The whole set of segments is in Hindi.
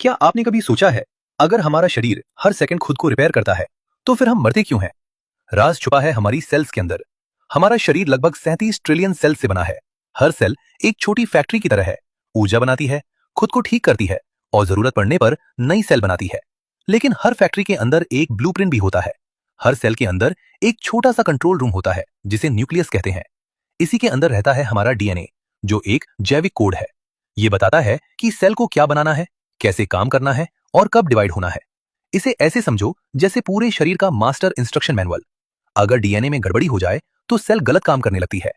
क्या आपने कभी सोचा है, अगर हमारा शरीर हर सेकंड खुद को रिपेयर करता है, तो फिर हम मरते क्यों हैं? राज छुपा है हमारी सेल्स के अंदर। हमारा शरीर लगभग 37 ट्रिलियन सेल से बना है। हर सेल एक छोटी फैक्ट्री की तरह है। ऊर्जा बनाती है, खुद को ठीक करती है और जरूरत पड़ने पर नई सेल बनाती है। लेकिन हर फैक्ट्री के अंदर एक ब्लूप्रिंट भी होता है। हर सेल के अंदर एक छोटा सा कंट्रोल रूम होता है, जिसे न्यूक्लियस कहते हैं। इसी के अंदर रहता है हमारा डीएनए, जो एक जैविक कोड है। ये बताता है कि सेल को क्या बनाना है, कैसे काम करना है और कब डिवाइड होना है। इसे ऐसे समझो जैसे पूरे शरीर का मास्टर इंस्ट्रक्शन मैनुअल। अगर डीएनए में गड़बड़ी हो जाए तो सेल गलत काम करने लगती है।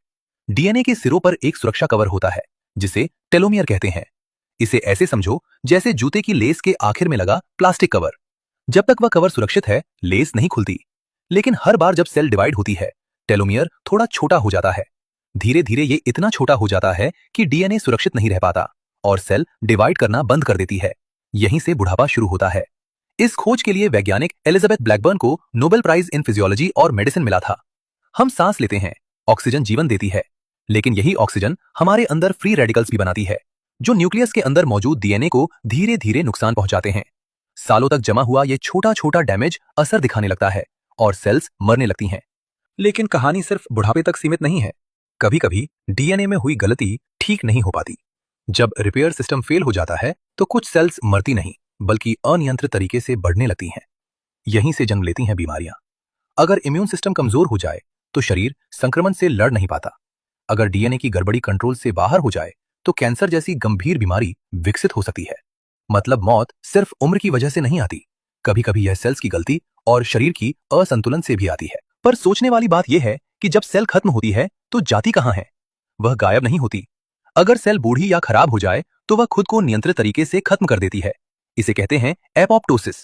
डीएनए के सिरों पर एक सुरक्षा कवर होता है, जिसे टेलोमियर कहते हैं। इसे ऐसे समझो जैसे जूते की लेस के आखिर में लगा प्लास्टिक कवर। जब तक वह कवर सुरक्षित है, लेस नहीं खुलती। लेकिन हर बार जब सेल डिवाइड होती है, टेलोमियर थोड़ा छोटा हो जाता है। धीरे धीरे ये इतना छोटा हो जाता है कि डीएनए सुरक्षित नहीं रह पाता और सेल डिवाइड करना बंद कर देती है। यहीं से बुढ़ापा शुरू होता है। इस खोज के लिए वैज्ञानिक एलिजाबेथ ब्लैकबर्न को नोबेल प्राइज इन फिजियोलॉजी और मेडिसिन मिला था। हम सांस लेते हैं, ऑक्सीजन जीवन देती है, लेकिन यही ऑक्सीजन हमारे अंदर फ्री रेडिकल्स भी बनाती है, जो न्यूक्लियस के अंदर मौजूद डीएनए को धीरे धीरे नुकसान पहुंचाते हैं। सालों तक जमा हुआ ये छोटा छोटा डैमेज असर दिखाने लगता है और सेल्स मरने लगती हैं। लेकिन कहानी सिर्फ बुढ़ापे तक सीमित नहीं है। कभी कभी डीएनए में हुई गलती ठीक नहीं हो पाती। जब रिपेयर सिस्टम फेल हो जाता है तो कुछ सेल्स मरती नहीं, बल्कि अनियंत्रित तरीके से बढ़ने लगती हैं। यहीं से जन्म लेती हैं बीमारियां। अगर इम्यून सिस्टम कमजोर हो जाए तो शरीर संक्रमण से लड़ नहीं पाता। अगर डीएनए की गड़बड़ी कंट्रोल से बाहर हो जाए तो कैंसर जैसी गंभीर बीमारी विकसित हो सकती है। मतलब मौत सिर्फ उम्र की वजह से नहीं आती, कभी कभी यह सेल्स की गलती और शरीर की असंतुलन से भी आती है। पर सोचने वाली बात यह है कि जब सेल खत्म होती है तो जाती कहां है? वह गायब नहीं होती। अगर सेल बूढ़ी या खराब हो जाए तो वह खुद को नियंत्रित तरीके से खत्म कर देती है। इसे कहते हैं एपोप्टोसिस।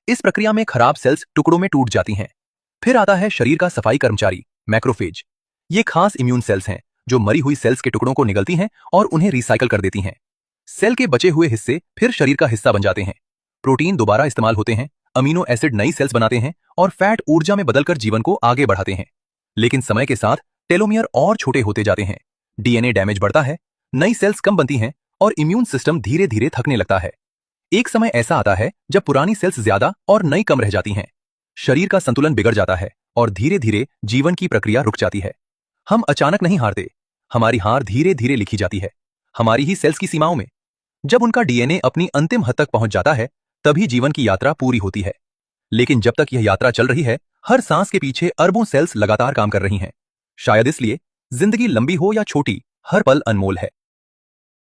इस प्रक्रिया में खराब सेल्स टुकड़ों में टूट जाती हैं। फिर आता है शरीर का सफाई कर्मचारी, मैक्रोफेज। ये खास इम्यून सेल्स हैं जो मरी हुई सेल्स के टुकड़ों को निगलती हैं और उन्हें रिसाइकल कर देती हैं। सेल के बचे हुए हिस्से फिर शरीर का हिस्सा बन जाते हैं। प्रोटीन दोबारा इस्तेमाल होते हैं, अमीनो एसिड नई सेल्स बनाते हैं और फैट ऊर्जा में बदलकर जीवन को आगे बढ़ाते हैं। लेकिन समय के साथ टेलोमियर और छोटे होते जाते हैं, डीएनए डैमेज बढ़ता है, नई सेल्स कम बनती हैं और इम्यून सिस्टम धीरे धीरे थकने लगता है। एक समय ऐसा आता है जब पुरानी सेल्स ज्यादा और नई कम रह जाती हैं। शरीर का संतुलन बिगड़ जाता है और धीरे धीरे जीवन की प्रक्रिया रुक जाती है। हम अचानक नहीं हारते, हमारी हार धीरे धीरे लिखी जाती है, हमारी ही सेल्स की सीमाओं में। जब उनका डीएनए अपनी अंतिम हद तक पहुंच जाता है, तभी जीवन की यात्रा पूरी होती है। लेकिन जब तक यह यात्रा चल रही है, हर सांस के पीछे अरबों सेल्स लगातार काम कर रही हैं। शायद इसलिए जिंदगी लंबी हो या छोटी, हर पल अनमोल है।